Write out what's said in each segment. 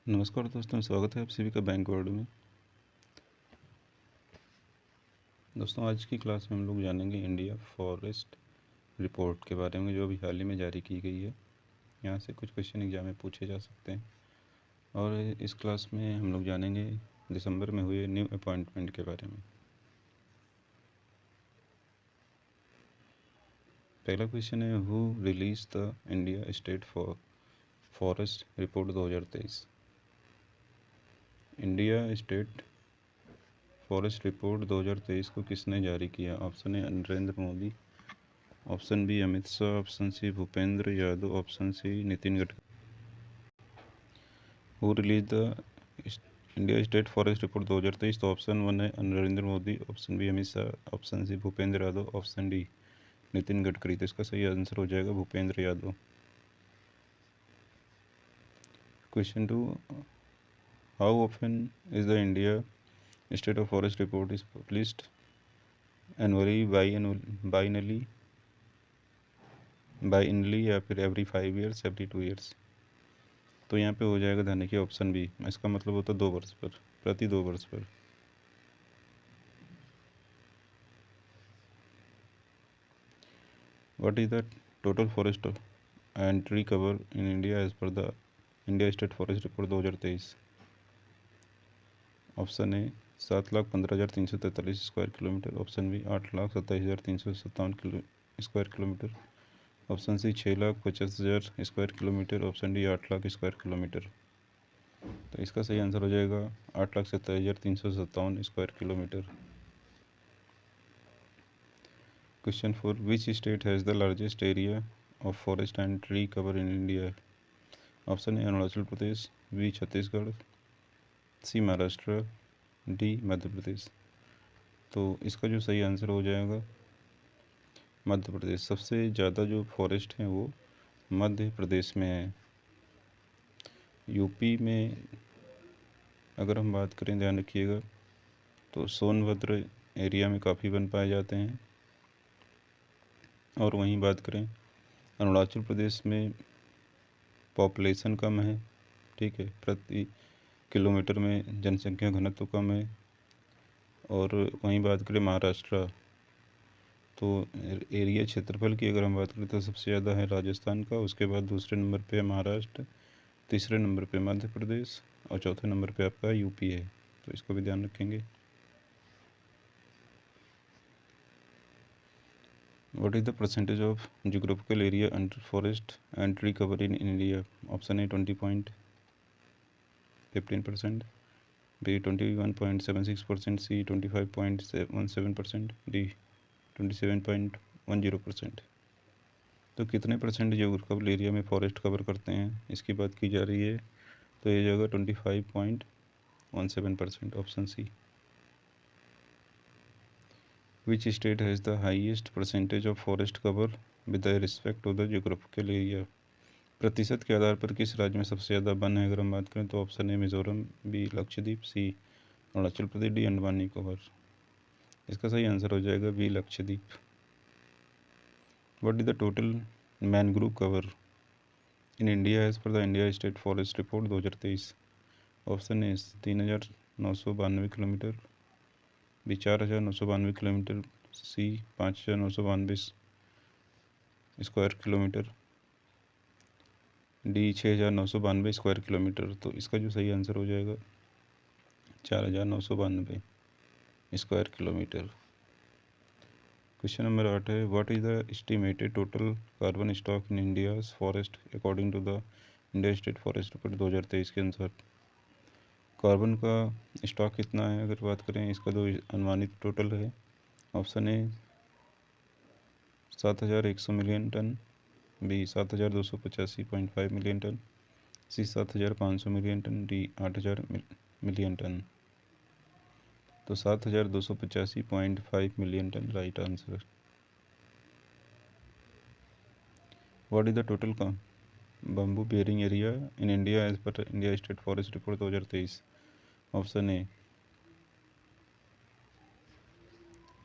नमस्कार दोस्तों, स्वागत है आप सभी का बैंक वर्ड में। दोस्तों, आज की क्लास में हम लोग जानेंगे इंडिया फॉरेस्ट रिपोर्ट के बारे में, जो अभी हाल ही में जारी की गई है। यहाँ से कुछ क्वेश्चन एग्जाम में पूछे जा सकते हैं। और इस क्लास में हम लोग जानेंगे दिसंबर में हुए न्यू अपॉइंटमेंट के बारे में। पहला क्वेश्चन है, who release the India state forest report 2023। India state forest report 2023 को किसने जारी किया? Option A Narendra Modi, option B Amit Shah, option C Bhupender Yadav, option C Nitin Gadkari. Who release the India state forest report 2023? तो ऑप्शन वन है Narendra Modi, option B Amit Shah, option C Bhupender Yadav, option D Nitin Gadkari. तो इसका सही answer हो जाएगा Bhupendra Yadav. Question two, how often is the India State of Forest Report is published? Annually, biennially या फिर every 5 years, every 2 years? तो यहाँ पे हो जाएगा ध्यान कि ऑप्शन बी। इसका मतलब होता है 2 वर्ष पर, प्रति 2 वर्ष पर। What is the total forest and tree cover in India as per the India State Forest Report 2023? Option A 7,15,343 square kilometre, option B 8,27,357 square kilometre, option C 6,50,000 square kilometre, option D 8,00,000 square kilometre. तो इसका सही answer हो जाएगा 8,27,357 square kilometre. Question 4, which state has the largest area of forest and tree cover in India? Option A Arunachal Pradesh, B Chhattisgarh, C Maharashtra, D Madhya Pradesh. तो इसका जो सही answer हो जाएगा मध्य प्रदेश। सबसे ज़्यादा जो फॉरेस्ट हैं वो मध्य प्रदेश में है। यूपी में अगर हम बात करें, ध्यान रखिएगा, तो सोनभद्र एरिया में काफ़ी वन पाए जाते हैं। और वहीं बात करें अरुणाचल प्रदेश में पॉपुलेशन कम है, ठीक है, प्रति किलोमीटर में जनसंख्या घनत्व कम है। और वहीं बात करें महाराष्ट्र, तो एरिया क्षेत्रफल की अगर हम बात करें तो सबसे ज़्यादा है राजस्थान का, उसके बाद दूसरे नंबर पे है महाराष्ट्र, तीसरे नंबर पे मध्य प्रदेश और चौथे नंबर पे आपका यूपी है। तो इसको भी ध्यान रखेंगे। What is the percentage of geographical area under forest and tree cover in India? Option A 20.15%, B 21.76%, C 25.17%, D 27.10%। तो कितने परसेंट जियोग्राफिकल एरिया में फॉरेस्ट कवर करते हैं, इसकी बात की जा रही है। तो ये जगह 25.17%, option C. Which state has the highest percentage of forest cover with respect to the geographical area? प्रतिशत के आधार पर किस राज्य में सबसे ज़्यादा वन है अगर हम बात करें, तो option A Mizoram, B Lakshadweep, C Arunachal Pradesh, D Andaman Nicobar. इसका सही आंसर हो जाएगा B Lakshadweep. What is the total mangrove cover in India as per the India state forest report 2023? Option A 3,992 kilometre, B 4,992 kilometre, C 5,992 square kilometre, D 6,992 square kilometre. तो इसका जो सही answer हो जाएगा 4,992 स्क्वायर किलोमीटर। क्वेश्चन नंबर 8 है, what is the estimated total carbon stock in India's forest according to the India state forest report 2023 के अनुसार? Carbon का स्टॉक कितना है अगर बात करें, इसका जो अनुमानित टोटल है, option A 7,100 million tonne, B 7,285.5 million tonne, C 7,500 million tonne, D 8,000 million tonne. तो 7,285.5 million tonne right answer. What is the total bamboo bearing area in India as per India state forest report 2023? Option A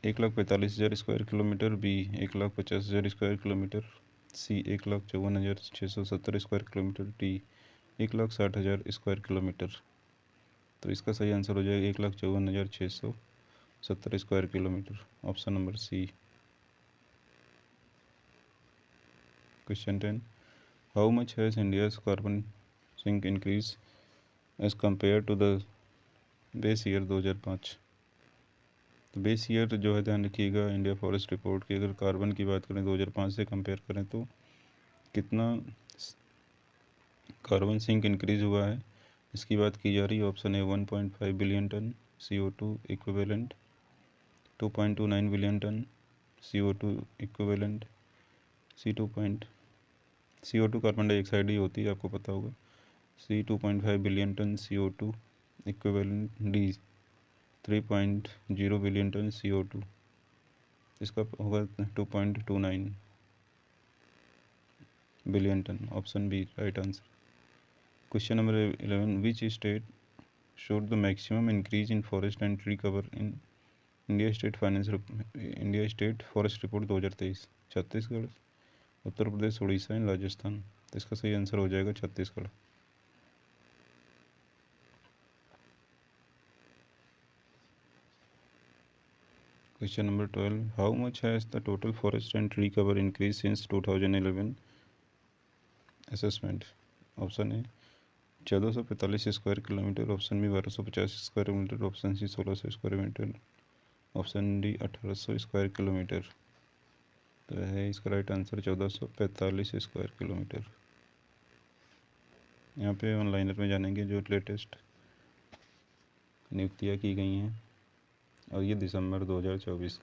1,45,000 square kilometre, B 1,50,000 square kilometre, C 1,54,670 square kilometre, D 1,60,000 square kilometre. तो इसका सही answer हो जाएगा 1,54,670 square kilometre, option number C. Question 10, how much has India's carbon sink increase as compare to the base year 2005। तो base year जो है ध्यान रखिएगा, इंडिया फॉरेस्ट रिपोर्ट की अगर कार्बन की बात करें 2005 से कंपेयर करें तो कितना कार्बन सिंक इंक्रीज हुआ है, इसकी बात की जा रही है। Option A 1.5 billion ton CO2 equivalent, 2.29 billion ton CO2 equivalent, CO2 carbon dioxide ही होती है, आपको पता होगा। C 2.5 billion ton CO2 equivalent, D 3.0 billion ton CO2, इसका होगा 2.29 billion ton, option B right answer. Question number 11, which state showed the maximum increase in forest and tree cover in India state forest report 2023। Chhattisgarh, Uttar Pradesh, Orissa and Rajasthan. तो इसका सही answer हो जाएगा Chhattisgarh. Question number 12, how much has the total forest and tree cover increase since 2011 assessment. Option A 1445 square kilometre, option B 1250 square kilometre, option C 1600 square metre, option D 1800 square kilometre. तो है इसका right answer 1445 square kilometre. यहाँ पे one-liner में जानेंगे जो latest नियुक्तियाँ की गई हैं, और ये दिसंबर 2024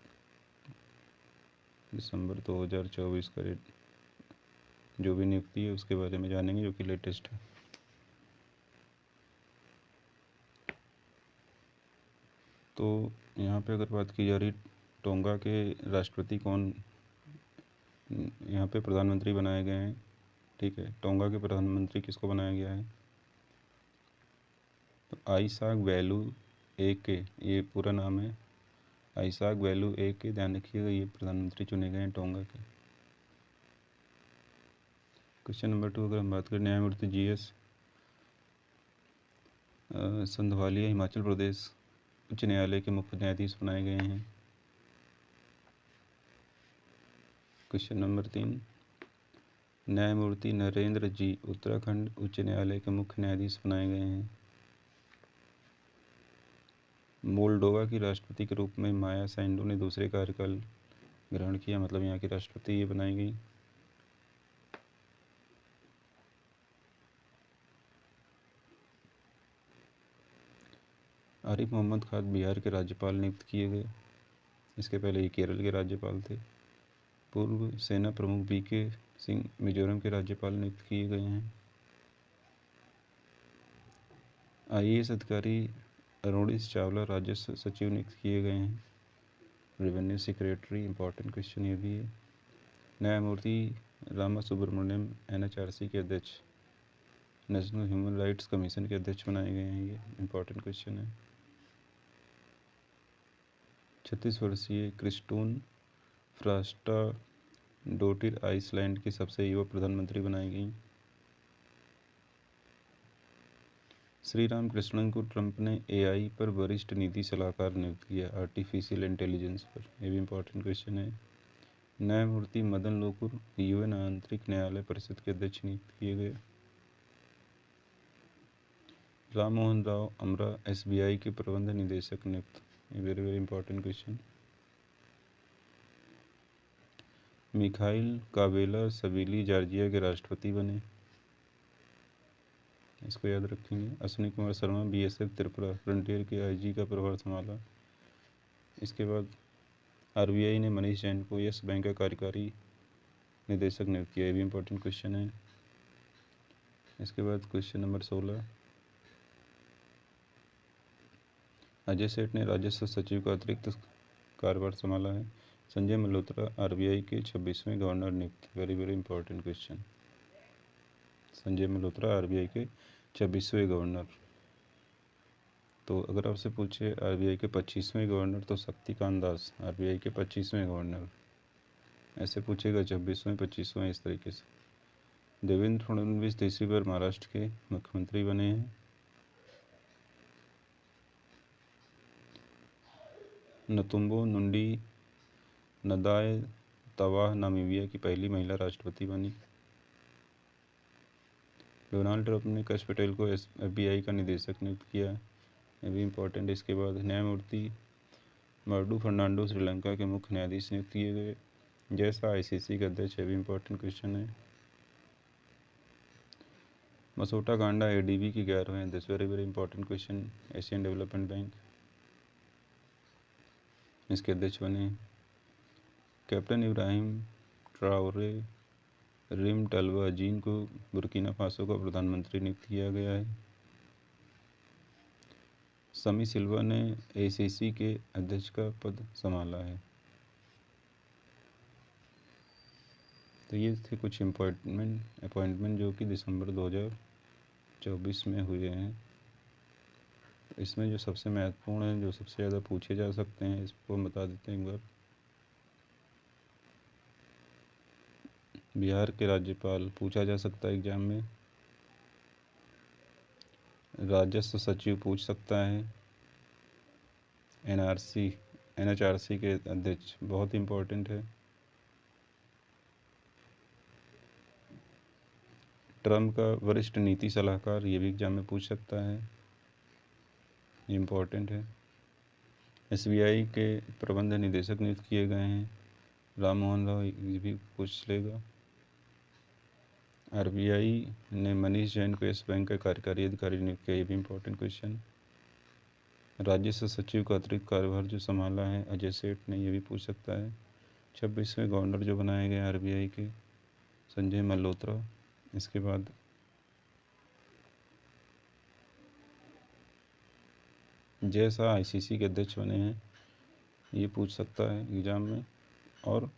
का जो भी नियुक्ति है उसके बारे में जानेंगे जो कि लेटेस्ट है। तो यहाँ पे अगर बात की जा रही टोंगा के राष्ट्रपति कौन यहाँ पे प्रधानमंत्री बनाए गए हैं, ठीक है, टोंगा के प्रधानमंत्री किसको बनाया गया है, तो आइसाक वैलू एके, ये पूरा नाम है आइसाक वैलू एके, ध्यान रखिएगा, ये प्रधानमंत्री चुने गए हैं टोंगा के। क्वेश्चन नंबर 2, अगर हम बात करें न्यायमूर्ति GS संधवालिया हिमाचल प्रदेश उच्च न्यायालय के मुख्य न्यायाधीश बनाए गए हैं। क्वेश्चन नंबर 3, न्यायमूर्ति नरेंद्र जी उत्तराखंड उच्च न्यायालय के मुख्य न्यायाधीश बनाए गए हैं। मोल्डोवा की राष्ट्रपति के रूप में माया सैंडो ने दूसरे कार्यकाल ग्रहण किया, मतलब यहाँ की राष्ट्रपति ये बनाई गई। आरिफ मोहम्मद खान बिहार के राज्यपाल नियुक्त किए गए, इसके पहले ये केरल के राज्यपाल थे। पूर्व सेना प्रमुख BK सिंह मिजोरम के राज्यपाल नियुक्त किए गए हैं। IAS अधिकारी अरुणेश चावला राजस्व सचिव नियुक्त किए गए हैं। रेवेन्यू सेक्रेटरी, इंपॉर्टेंट क्वेश्चन ये भी है। न्यायमूर्ति रामा सुब्रमण्यम NHRC के अध्यक्ष, नेशनल ह्यूमन राइट्स कमीशन के अध्यक्ष बनाए गए हैं, ये इंपॉर्टेंट क्वेश्चन है। 36 वर्षीय क्रिस्टून फ्रास्टा डोटिर आइसलैंड की सबसे युवा प्रधानमंत्री बनाई गई। श्री राम कृष्णन को ट्रंप ने AI पर वरिष्ठ नीति सलाहकार नियुक्त किया, आर्टिफिशियल इंटेलिजेंस पर, ये भी इंपॉर्टेंट क्वेश्चन है। न्यायमूर्ति मदन लोकुर UN आंतरिक न्यायालय परिषद के अध्यक्ष नियुक्त किए गए। राम मोहन राव अमरा SBI के प्रबंध निदेशक नियुक्त, ये very very important question. Mikheil Kavelashvili Georgia के राष्ट्रपति बने, इसको याद रखेंगे। अश्विनी कुमार शर्मा BSF त्रिपुरा फ्रंटियर के IG का प्रभार संभाला। इसके बाद RBI ने मनीष जैन को यस बैंक का कार्यकारी निदेशक नियुक्त किया, ये भी इंपॉर्टेंट क्वेश्चन है। इसके बाद क्वेश्चन नंबर 16, अजय सेठ ने राजस्व सचिव का अतिरिक्त कार्यभार संभाला है। संजय मल्होत्रा RBI के 26वें गवर्नर नियुक्त, very very important question. Sanjay Malhotra RBI के 26वें गवर्नर। तो अगर आपसे पूछे RBI के 25वें गवर्नर तो शक्तिकांत दास RBI के 25वें गवर्नर, ऐसे पूछेगा 26वें 25वें, इस तरीके से। देवेंद्र फडणवीस तीसरी बार महाराष्ट्र के मुख्यमंत्री बने हैं। नतुम्बो नुंडी नदाय तवाह नामीबिया की पहली महिला राष्ट्रपति बनी। डोनाल्ड ट्रंप ने कश पटेल को FBI का निदेशक नियुक्त किया, ये भी इम्पोर्टेंट। इसके बाद न्यायमूर्ति मर्डू फर्नांडो श्रीलंका के मुख्य न्यायाधीश नियुक्त किए गए। जैसा ICC के अध्यक्ष, ये भी इम्पोर्टेंट क्वेश्चन है। मसोटा कांडा ADB की 11वें अध्यक्ष, very very important question. Asian Development Bank इसके अध्यक्ष बने। Captain Ibrahim Traore Rimtalba Jean को बुर्किना फासो का प्रधानमंत्री नियुक्त किया गया है। समी सिल्वा ने ACC के अध्यक्ष का पद संभाला है। तो ये थे कुछ अपॉइंटमेंट जो कि दिसंबर 2024 में हुए हैं। तो इसमें जो सबसे महत्वपूर्ण है, जो सबसे ज़्यादा पूछे जा सकते हैं, इसको हम बता देते हैं एक बार। बिहार के राज्यपाल पूछा जा सकता है एग्जाम में। राजस्व सचिव पूछ सकता है। NHRC के अध्यक्ष बहुत इम्पोर्टेंट है। ट्रम्प का वरिष्ठ नीति सलाहकार, ये भी एग्जाम में पूछ सकता है, ये इम्पोर्टेंट है। SBI के प्रबंध निदेशक नियुक्त किए गए हैं, राम मोहन राव, ये भी पूछ लेगा। RBI ने मनीष जैन को येस बैंक का कार्यकारी अधिकारी नियुक्त किया, ये भी इम्पोर्टेंट क्वेश्चन। राजस्व सचिव का अतिरिक्त कार्यभार जो संभाला है अजय सेठ ने, ये भी पूछ सकता है। 26वें गवर्नर जो बनाए गए RBI के, संजय मल्होत्रा। इसके बाद जैसा ICC के अध्यक्ष बने हैं, ये पूछ सकता है एग्जाम में। और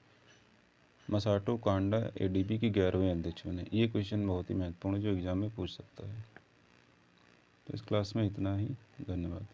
मसाटो कांडा ADB की 11वें अध्यक्ष बने, ये क्वेश्चन बहुत ही महत्वपूर्ण है जो एग्जाम में पूछ सकता है। तो इस क्लास में इतना ही, धन्यवाद।